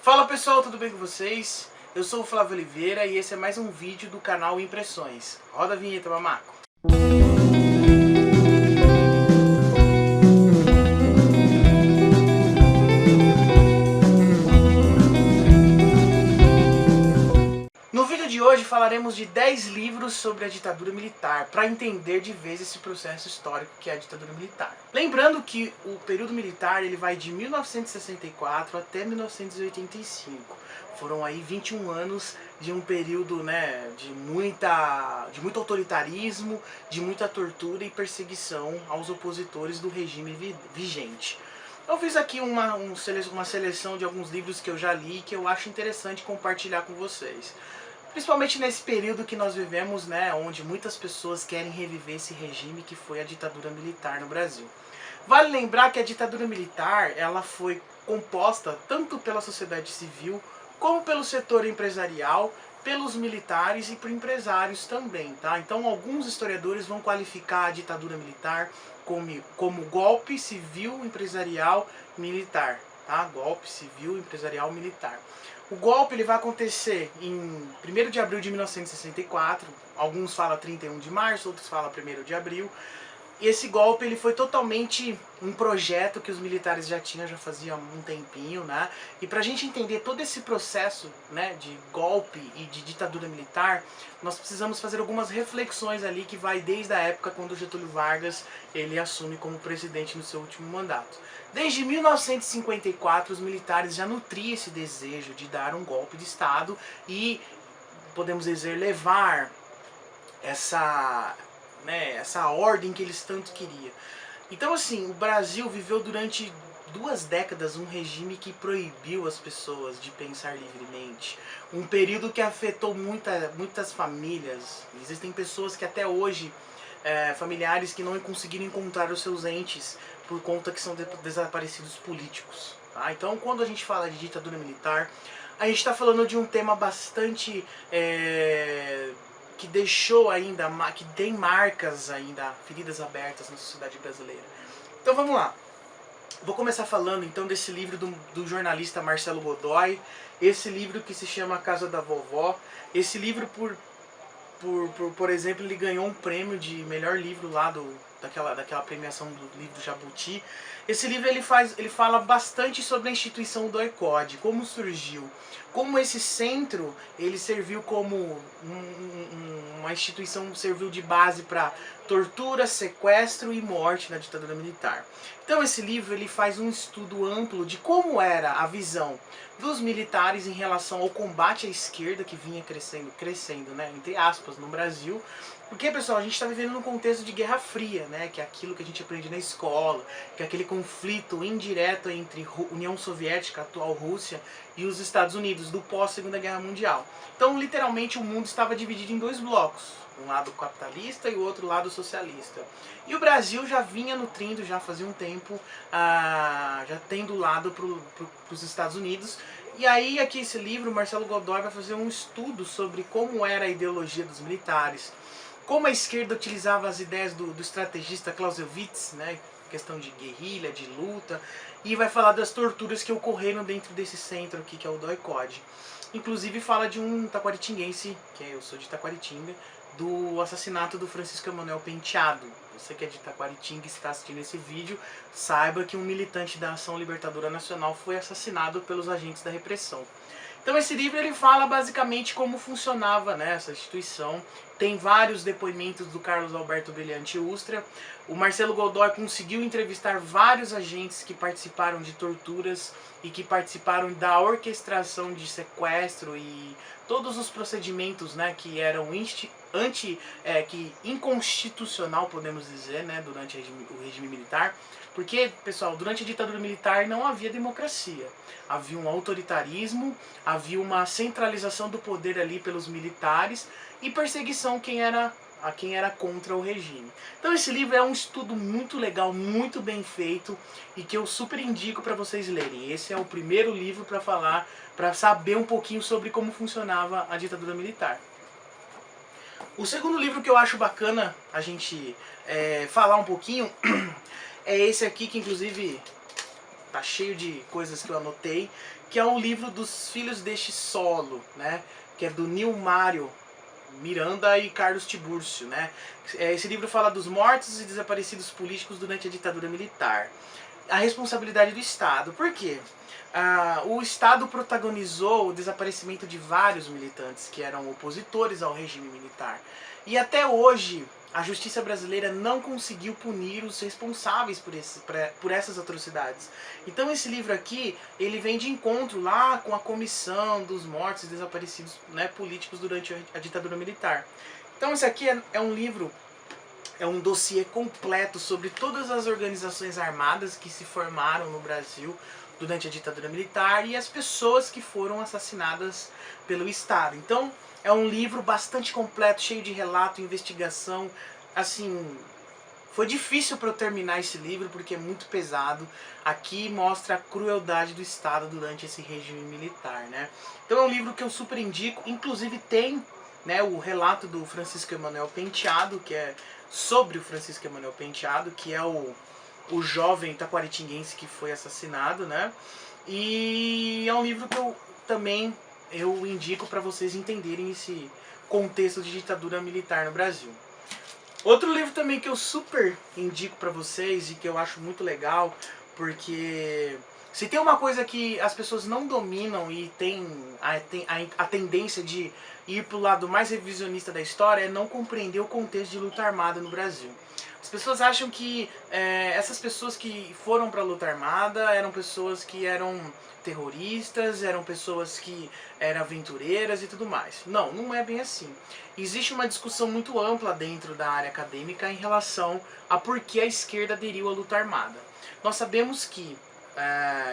Fala pessoal, tudo bem com vocês? Eu sou o Flávio Oliveira e esse é mais um vídeo do canal Impressões. Roda a vinheta, mamaco! No vídeo de hoje falaremos de 10 livros sobre a ditadura militar, para entender de vez esse processo histórico que é a ditadura militar. Lembrando que o período militar ele vai de 1964 até 1985. Foram aí 21 anos de um período, de muito autoritarismo, de muita tortura e perseguição aos opositores do regime vigente. Eu fiz aqui uma seleção de alguns livros que eu já li e que eu acho interessante compartilhar com vocês. Principalmente nesse período que nós vivemos, onde muitas pessoas querem reviver esse regime que foi a ditadura militar no Brasil. Vale lembrar que a ditadura militar ela foi composta tanto pela sociedade civil como pelo setor empresarial, pelos militares e por empresários também, tá? Então alguns historiadores vão qualificar a ditadura militar como golpe civil, empresarial, militar, tá? Golpe civil, empresarial, militar. O golpe ele vai acontecer em 1º de abril de 1964, alguns falam 31 de março, outros falam 1º de abril. E esse golpe ele foi totalmente um projeto que os militares já fazia um tempinho, né? E pra gente entender todo esse processo, de golpe e de ditadura militar, nós precisamos fazer algumas reflexões ali que vai desde a época quando Getúlio Vargas ele assume como presidente no seu último mandato. Desde 1954 os militares já nutriam esse desejo de dar um golpe de Estado e, podemos dizer, levar essa ordem que eles tanto queriam. Então assim, o Brasil viveu durante 2 décadas um regime que proibiu as pessoas de pensar livremente. Um período que afetou muitas famílias. Existem pessoas que até hoje, familiares que não conseguiram encontrar os seus entes por conta que são desaparecidos políticos. Tá? Então quando a gente fala de ditadura militar, a gente está falando de um tema bastante... que deixou ainda, que tem marcas ainda, feridas abertas na sociedade brasileira. Então vamos lá. Vou começar falando então desse livro do jornalista Marcelo Godoy, esse livro que se chama A Casa da Vovó. Esse livro, por exemplo, ele ganhou um prêmio de melhor livro lá daquela premiação do livro Jabuti. Esse livro ele fala bastante sobre a instituição do DOI-CODE, como surgiu, como esse centro ele serviu como uma instituição, serviu de base para tortura, sequestro e morte na ditadura militar. Então esse livro ele faz um estudo amplo de como era a visão dos militares em relação ao combate à esquerda que vinha crescendo, entre aspas, no Brasil. Porque, pessoal, a gente está vivendo num contexto de Guerra Fria, que é aquilo que a gente aprende na escola, que é aquele conflito indireto entre União Soviética, atual Rússia, e os Estados Unidos, do pós-Segunda Guerra Mundial. Então, literalmente, o mundo estava dividido em 2 blocos, um lado capitalista e o outro lado socialista. E o Brasil já vinha nutrindo, já fazia um tempo, já tendo lado para os Estados Unidos. E aí, aqui esse livro, Marcelo Godoy vai fazer um estudo sobre como era a ideologia dos militares, como a esquerda utilizava as ideias do estrategista Clausewitz, questão de guerrilha, de luta, e vai falar das torturas que ocorreram dentro desse centro aqui, que é o DOI-CODE. Inclusive fala de um taquaritinguense, que eu sou de Taquaritinga, do assassinato do Francisco Emanuel Penteado. Você que é de Taquaritinga e está assistindo esse vídeo, saiba que um militante da Ação Libertadora Nacional foi assassinado pelos agentes da repressão. Então esse livro ele fala basicamente como funcionava essa instituição. Tem vários depoimentos do Carlos Alberto Brilhante Ustra. O Marcelo Godoy conseguiu entrevistar vários agentes que participaram de torturas e que participaram da orquestração de sequestro e todos os procedimentos que eram inconstitucional, podemos dizer, durante o regime militar. Porque, pessoal, durante a ditadura militar não havia democracia. Havia um autoritarismo, havia uma centralização do poder ali pelos militares e perseguição a quem era contra o regime. Então esse livro é um estudo muito legal, muito bem feito e que eu super indico para vocês lerem. Esse é o primeiro livro para saber um pouquinho sobre como funcionava a ditadura militar. O segundo livro que eu acho bacana a gente falar um pouquinho é esse aqui, que inclusive tá cheio de coisas que eu anotei, que é o livro dos Filhos deste Solo, né? Que é do Nilmário Miranda e Carlos Tibúrcio, né? Esse livro fala dos mortos e desaparecidos políticos durante a ditadura militar. A responsabilidade do Estado. Por quê? O Estado protagonizou o desaparecimento de vários militantes que eram opositores ao regime militar. E até hoje, a justiça brasileira não conseguiu punir os responsáveis por essas atrocidades. Então esse livro aqui, ele vem de encontro lá com a comissão dos mortos e desaparecidos, né, políticos durante a ditadura militar. Então esse aqui é um livro, é um dossiê completo sobre todas as organizações armadas que se formaram no Brasil durante a ditadura militar e as pessoas que foram assassinadas pelo Estado. Então é um livro bastante completo, cheio de relato, investigação. Assim, foi difícil para eu terminar esse livro porque é muito pesado. Aqui mostra a crueldade do Estado durante esse regime militar, né? Então é um livro que eu super indico. Inclusive tem, né, o relato do Francisco Emanuel Penteado, que é sobre o Francisco Emanuel Penteado, que é o jovem taquaritinguense que foi assassinado, né? E é um livro que eu indico para vocês entenderem esse contexto de ditadura militar no Brasil. Outro livro também que eu super indico para vocês e que eu acho muito legal, porque se tem uma coisa que as pessoas não dominam e tem a tendência de ir pro lado mais revisionista da história, é não compreender o contexto de luta armada no Brasil. As pessoas acham que essas pessoas que foram para a luta armada eram pessoas que eram terroristas, eram pessoas que eram aventureiras e tudo mais. Não, não é bem assim. Existe uma discussão muito ampla dentro da área acadêmica em relação a por que a esquerda aderiu à luta armada. Nós sabemos que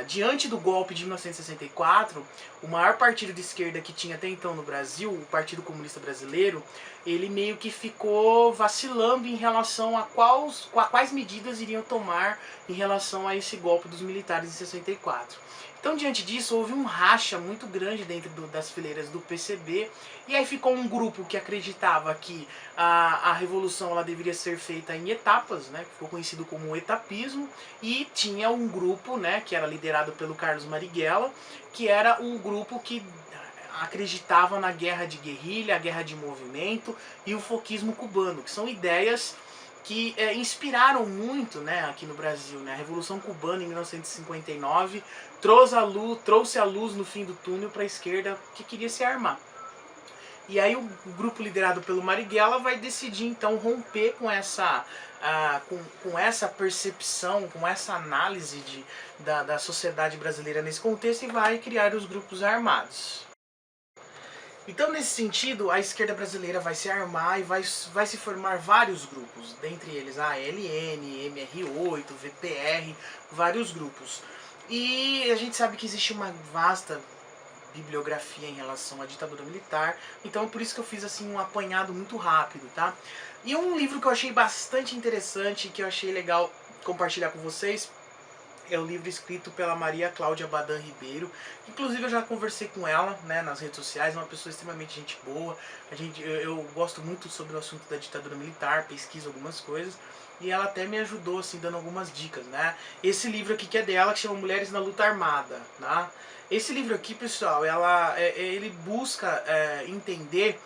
diante do golpe de 1964, o maior partido de esquerda que tinha até então no Brasil, o Partido Comunista Brasileiro, ele meio que ficou vacilando em relação a quais medidas iriam tomar em relação a esse golpe dos militares em 64. Então, diante disso, houve um racha muito grande dentro das fileiras do PCB, e aí ficou um grupo que acreditava que a revolução ela deveria ser feita em etapas, né, que ficou conhecido como o etapismo, e tinha um grupo, né, que era liderado pelo Carlos Marighella, que era um grupo que acreditava na guerra de guerrilha, a guerra de movimento e o foquismo cubano, que são ideias que inspiraram muito, né, aqui no Brasil, né? A Revolução Cubana em 1959 trouxe a luz no fim do túnel para a esquerda que queria se armar. E aí o grupo liderado pelo Marighella vai decidir então romper com essa percepção, com essa análise da sociedade brasileira nesse contexto, e vai criar os grupos armados. Então, nesse sentido, a esquerda brasileira vai se armar e vai se formar vários grupos, dentre eles a ALN, MR8, VPR, vários grupos. E a gente sabe que existe uma vasta bibliografia em relação à ditadura militar, então é por isso que eu fiz assim um apanhado muito rápido, tá? E um livro que eu achei bastante interessante, que eu achei legal compartilhar com vocês, é o livro escrito pela Maria Cláudia Badan Ribeiro. Inclusive eu já conversei com ela, né, nas redes sociais, é uma pessoa extremamente gente boa. Eu gosto muito sobre o assunto da ditadura militar, pesquiso algumas coisas, e ela até me ajudou assim, dando algumas dicas, né? Esse livro aqui que é dela, que chama Mulheres na Luta Armada, né? Esse livro aqui, pessoal, ele busca entender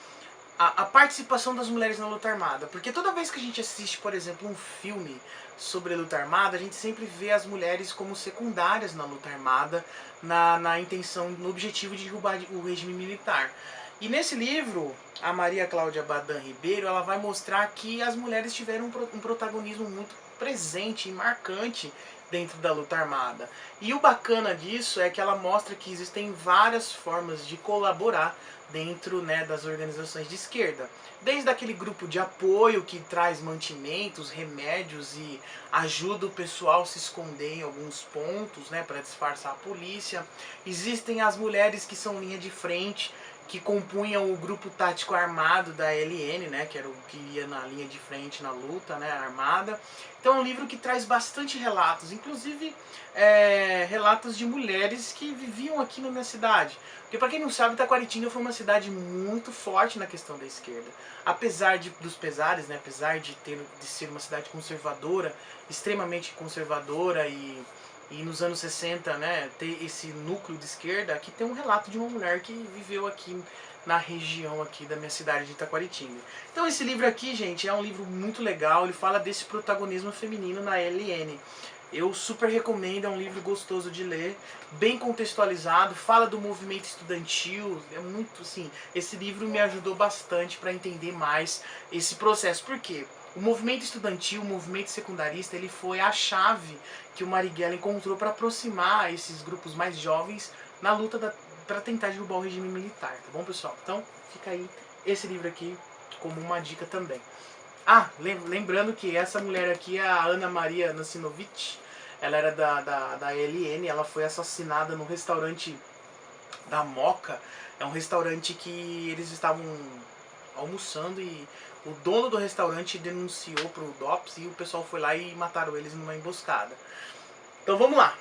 a participação das mulheres na luta armada. Porque toda vez que a gente assiste, por exemplo, um filme sobre a luta armada, a gente sempre vê as mulheres como secundárias na luta armada, na intenção, no objetivo de derrubar o regime militar. E nesse livro, a Maria Cláudia Badan Ribeiro, ela vai mostrar que as mulheres tiveram um protagonismo muito presente e marcante dentro da luta armada. E o bacana disso é que ela mostra que existem várias formas de colaborar dentro, né, das organizações de esquerda. Desde aquele grupo de apoio que traz mantimentos, remédios e ajuda o pessoal a se esconder em alguns pontos, né, para disfarçar a polícia. Existem as mulheres que são linha de frente, que compunham o grupo tático armado da LN, né, que era o que ia na linha de frente na luta, né, armada. Então é um livro que traz bastante relatos, inclusive relatos de mulheres que viviam aqui na minha cidade. Porque para quem não sabe, Taquaritinga foi uma cidade muito forte na questão da esquerda. Apesar dos pesares, né, apesar de ser uma cidade conservadora, extremamente conservadora e e nos anos 60, né, ter esse núcleo de esquerda, aqui tem um relato de uma mulher que viveu aqui na região aqui da minha cidade de Itaquaritinga. Então esse livro aqui, gente, é um livro muito legal, ele fala desse protagonismo feminino na LN. Eu super recomendo, é um livro gostoso de ler, bem contextualizado, fala do movimento estudantil, é muito assim, esse livro me ajudou bastante para entender mais esse processo. Por quê? O movimento estudantil, o movimento secundarista, ele foi a chave que o Marighella encontrou para aproximar esses grupos mais jovens na luta para tentar derrubar o regime militar, tá bom, pessoal? Então, fica aí esse livro aqui como uma dica também. Ah, lembrando que essa mulher aqui é a Ana Maria Nassinovich, ela era da LN, ela foi assassinada no restaurante da Moca, é um restaurante que eles estavam almoçando e o dono do restaurante denunciou pro DOPS e o pessoal foi lá e mataram eles numa emboscada. Então vamos lá.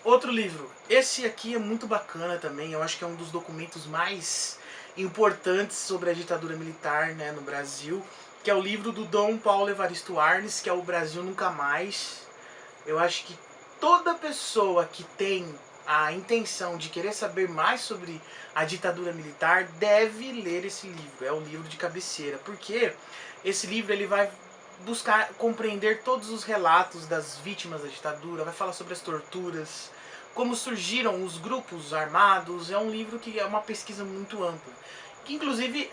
Outro livro. Esse aqui é muito bacana também, eu acho que é um dos documentos mais importantes sobre a ditadura militar, né, no Brasil, que é o livro do Dom Paulo Evaristo Arnes, que é O Brasil Nunca Mais. Eu acho que toda pessoa que tem a intenção de querer saber mais sobre a ditadura militar deve ler esse livro. É o livro de cabeceira, porque esse livro ele vai buscar compreender todos os relatos das vítimas da ditadura, vai falar sobre as torturas, como surgiram os grupos armados. É um livro que é uma pesquisa muito ampla. Que inclusive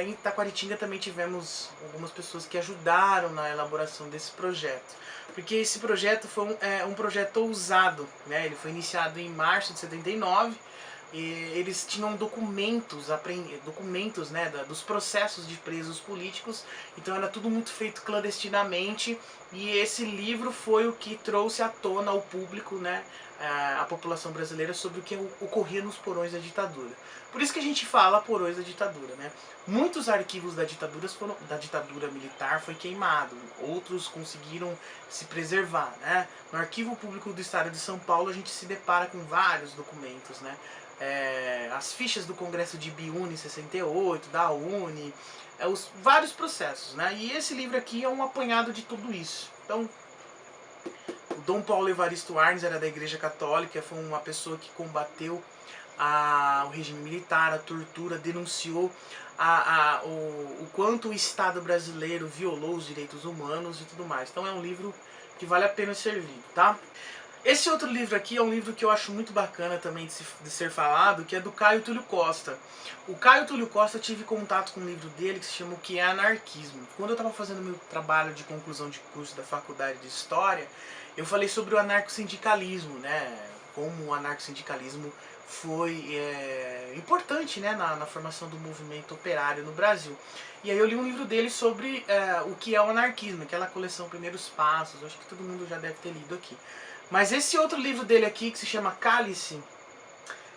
em Itaquaritinga também tivemos algumas pessoas que ajudaram na elaboração desse projeto. Porque esse projeto foi um projeto ousado, né? Ele foi iniciado em março de 79 e eles tinham documentos, né, dos processos de presos políticos, então era tudo muito feito clandestinamente e esse livro foi o que trouxe à tona ao público, né, a população brasileira sobre o que ocorria nos porões da ditadura. Por isso que a gente fala porões da ditadura, né? Muitos arquivos da ditadura militar foi queimado, outros conseguiram se preservar, né? No Arquivo Público do Estado de São Paulo a gente se depara com vários documentos, né? As fichas do Congresso de Ibiúna em 68, da UNE, vários processos, né? E esse livro aqui é um apanhado de tudo isso. Então, o Dom Paulo Evaristo Arnes era da Igreja Católica, foi uma pessoa que combateu o regime militar, a tortura, denunciou o quanto o Estado brasileiro violou os direitos humanos e tudo mais. Então é um livro que vale a pena ser lido, tá? Esse outro livro aqui é um livro que eu acho muito bacana também de ser falado, que é do Caio Túlio Costa. O Caio Túlio Costa, eu tive contato com um livro dele que se chama O que é Anarquismo. Quando eu estava fazendo meu trabalho de conclusão de curso da Faculdade de História, eu falei sobre o anarcossindicalismo, né? Como o anarcossindicalismo foi importante, né, na formação do movimento operário no Brasil. E aí eu li um livro dele sobre o que é o anarquismo, aquela coleção Primeiros Passos, acho que todo mundo já deve ter lido aqui. Mas esse outro livro dele aqui, que se chama Cálice,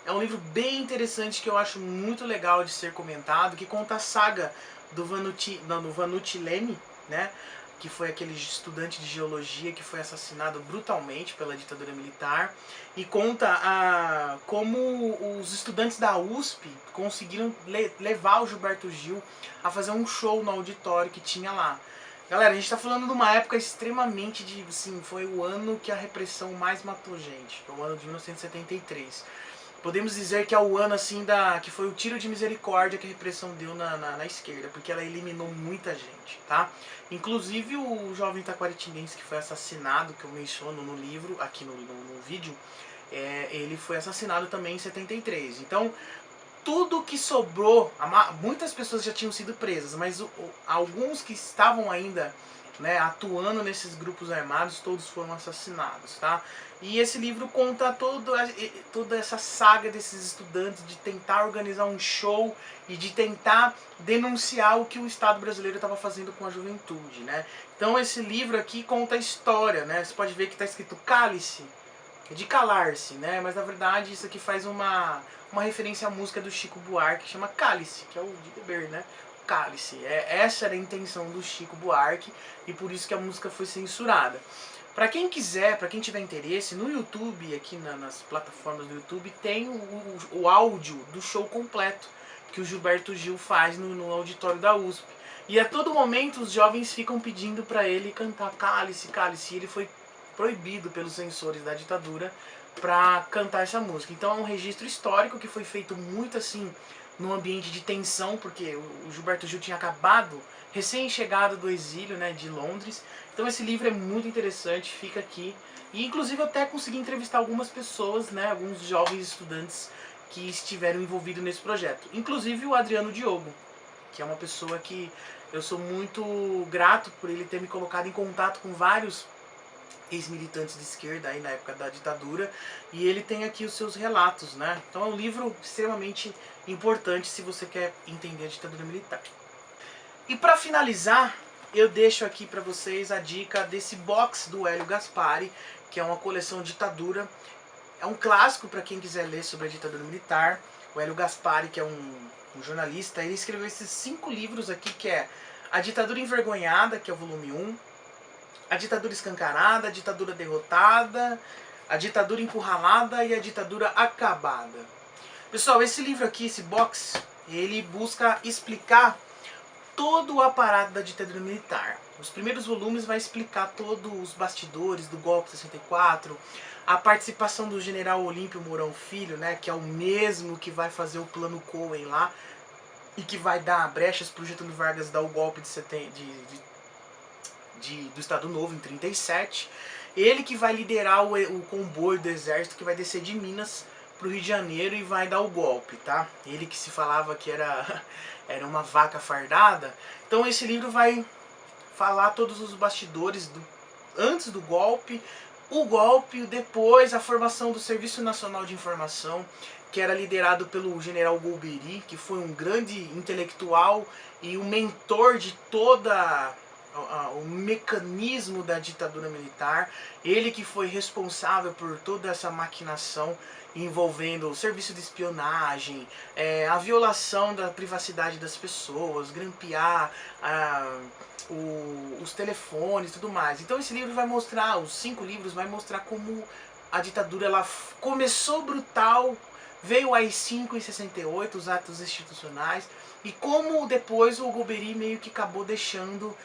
é um livro bem interessante que eu acho muito legal de ser comentado, que conta a saga do Vanucci Leme, né? Que foi aquele estudante de geologia que foi assassinado brutalmente pela ditadura militar, e conta como os estudantes da USP conseguiram levar o Gilberto Gil a fazer um show no auditório que tinha lá. Galera, a gente tá falando de uma época extremamente assim, foi o ano que a repressão mais matou gente, foi o ano de 1973. Podemos dizer que é o ano assim que foi o tiro de misericórdia que a repressão deu na esquerda, porque ela eliminou muita gente, tá? Inclusive o jovem taquaritinguense que foi assassinado, que eu menciono no livro, aqui no vídeo, ele foi assassinado também em 73. Então, tudo que sobrou, muitas pessoas já tinham sido presas, mas alguns que estavam ainda, né, atuando nesses grupos armados, todos foram assassinados, tá? E esse livro conta toda essa saga desses estudantes de tentar organizar um show e de tentar denunciar o que o Estado brasileiro estava fazendo com a juventude, né? Então esse livro aqui conta a história, né? Você pode ver que está escrito cálice, de calar-se, né? Mas na verdade isso aqui faz uma referência à música do Chico Buarque, que chama Cálice, que é o de beber, né? Cálice. Essa era a intenção do Chico Buarque e por isso que a música foi censurada. Pra quem quiser, pra quem tiver interesse, no YouTube, aqui nas plataformas do YouTube, tem o áudio do show completo que o Gilberto Gil faz no auditório da USP. E a todo momento os jovens ficam pedindo pra ele cantar Cálice, Cálice. E ele foi proibido pelos censores da ditadura para cantar essa música. Então é um registro histórico que foi feito muito assim num ambiente de tensão, porque o Gilberto Gil tinha acabado, recém-chegado do exílio, né, de Londres. Então esse livro é muito interessante, fica aqui. E inclusive eu até consegui entrevistar algumas pessoas, né, alguns jovens estudantes que estiveram envolvidos nesse projeto. Inclusive o Adriano Diogo, que é uma pessoa que eu sou muito grato por ele ter me colocado em contato com vários ex-militantes de esquerda aí na época da ditadura, e ele tem aqui os seus relatos, né? Então é um livro extremamente importante se você quer entender a ditadura militar. E para finalizar, eu deixo aqui para vocês a dica desse box do Hélio Gaspari, que é uma coleção ditadura. É um clássico para quem quiser ler sobre a ditadura militar. O Hélio Gaspari, que é um jornalista, ele escreveu esses 5 livros aqui, que é A Ditadura Envergonhada, que é o volume 1, A Ditadura Escancarada, A Ditadura Derrotada, A Ditadura Encurralada e A Ditadura Acabada. Pessoal, esse livro aqui, esse box, ele busca explicar todo o aparato da ditadura militar. Os primeiros volumes vai explicar todos os bastidores do golpe de 64, a participação do general Olímpio Mourão Filho, né, que é o mesmo que vai fazer o plano Cohen lá, e que vai dar brechas para o Getúlio Vargas dar o golpe do Estado Novo em 37. Ele que vai liderar o comboio do exército que vai descer de Minas para o Rio de Janeiro e vai dar o golpe, tá? Ele que se falava que era uma vaca fardada. Então esse livro vai falar todos os bastidores antes do golpe, o golpe, depois a formação do Serviço Nacional de Informação, que era liderado pelo general Golbery, que foi um grande intelectual e um mentor de toda o mecanismo da ditadura militar. Ele que foi responsável por toda essa maquinação envolvendo o serviço de espionagem, a violação da privacidade das pessoas, grampear os telefones e tudo mais. Então esse livro vai mostrar, os 5 livros vai mostrar como a ditadura ela começou brutal, veio o AI-5 em 68, os atos institucionais, e como depois o Golbery meio que acabou deixando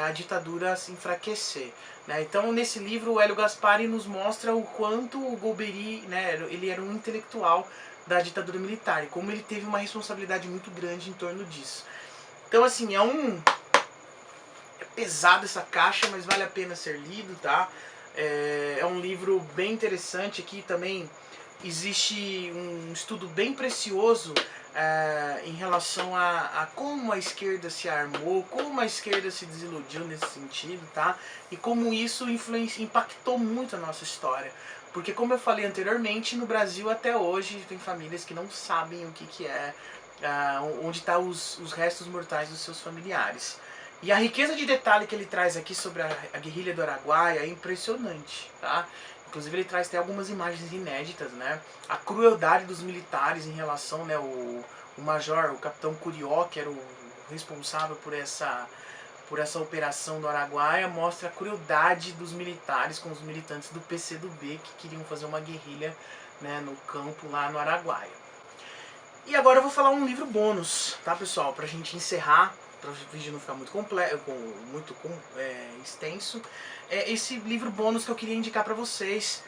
a ditadura se enfraquecer, né? Então nesse livro o Hélio Gaspari nos mostra o quanto o Golbery, né, ele era um intelectual da ditadura militar, e como ele teve uma responsabilidade muito grande em torno disso. Então assim, é pesado essa caixa, mas vale a pena ser lido, tá? É um livro bem interessante. Aqui também existe um estudo bem precioso em relação a como a esquerda se armou, como a esquerda se desiludiu nesse sentido, tá? E como isso impactou muito a nossa história. Porque, como eu falei anteriormente, no Brasil até hoje tem famílias que não sabem o que é, onde estão os restos mortais dos seus familiares. E a riqueza de detalhe que ele traz aqui sobre a guerrilha do Araguaia é impressionante, tá? Inclusive ele traz até algumas imagens inéditas, né? A crueldade dos militares em relação, né, o major, o capitão Curió, que era o responsável por essa operação do Araguaia, mostra a crueldade dos militares com os militantes do PCdoB que queriam fazer uma guerrilha, né, no campo lá no Araguaia. E agora eu vou falar um livro bônus, tá, pessoal? Pra gente encerrar, para o vídeo não ficar muito extenso. É esse livro bônus que eu queria indicar para vocês,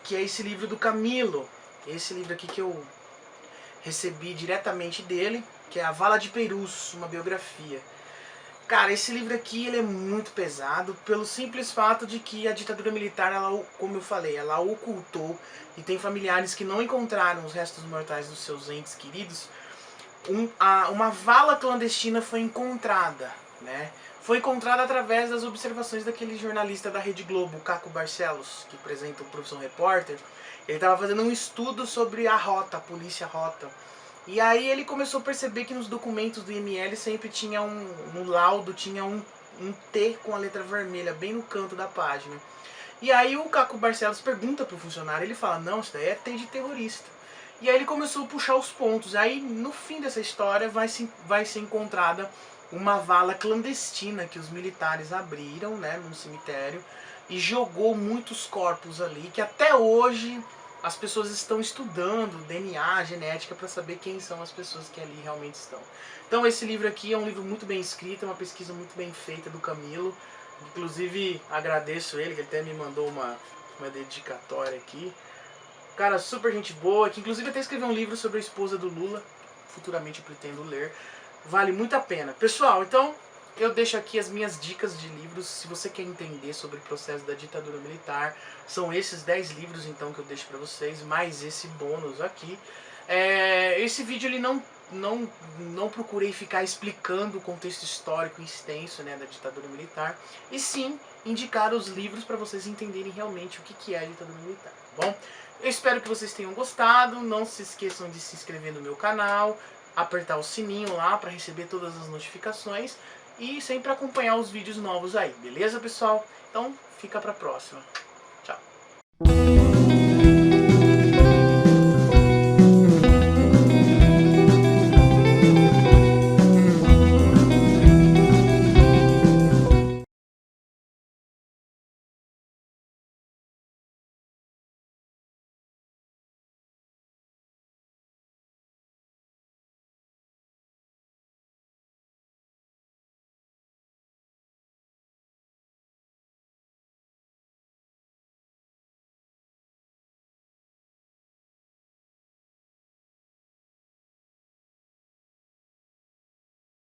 que é esse livro do Camilo. Esse livro aqui que eu recebi diretamente dele, que é A Vala de Perus, uma biografia. Cara, esse livro aqui ele é muito pesado pelo simples fato de que a ditadura militar, ela, como eu falei, ela ocultou, e tem familiares que não encontraram os restos mortais dos seus entes queridos. Uma vala clandestina foi encontrada, né? Foi encontrada através das observações daquele jornalista da Rede Globo, Caco Barcelos, que apresenta o Profissão Repórter. Ele estava fazendo um estudo sobre a rota, a polícia rota. E aí ele começou a perceber que nos documentos do IML sempre tinha no laudo tinha um T com a letra vermelha, bem no canto da página. E aí o Caco Barcelos pergunta pro funcionário, ele fala, não, isso daí é T de terrorista. E aí ele começou a puxar os pontos. Aí no fim dessa história vai ser encontrada uma vala clandestina que os militares abriram, né, num cemitério, e jogou muitos corpos ali, que até hoje as pessoas estão estudando DNA, genética, para saber quem são as pessoas que ali realmente estão. Então esse livro aqui é um livro muito bem escrito, é uma pesquisa muito bem feita do Camilo. Inclusive agradeço ele, que ele até me mandou uma dedicatória aqui. Cara, super gente boa, que inclusive até escreveu um livro sobre a esposa do Lula. Futuramente eu pretendo ler. Vale muito a pena. Pessoal, então eu deixo aqui as minhas dicas de livros. Se você quer entender sobre o processo da ditadura militar, são esses 10 livros então que eu deixo pra vocês, mais esse bônus aqui. Esse vídeo ele não procurei ficar explicando o contexto histórico extenso, né, da ditadura militar, e sim indicar os livros para vocês entenderem realmente o que é a ditadura militar, tá bom? Eu espero que vocês tenham gostado, não se esqueçam de se inscrever no meu canal, apertar o sininho lá para receber todas as notificações e sempre acompanhar os vídeos novos aí, beleza pessoal? Então fica pra próxima. Tchau!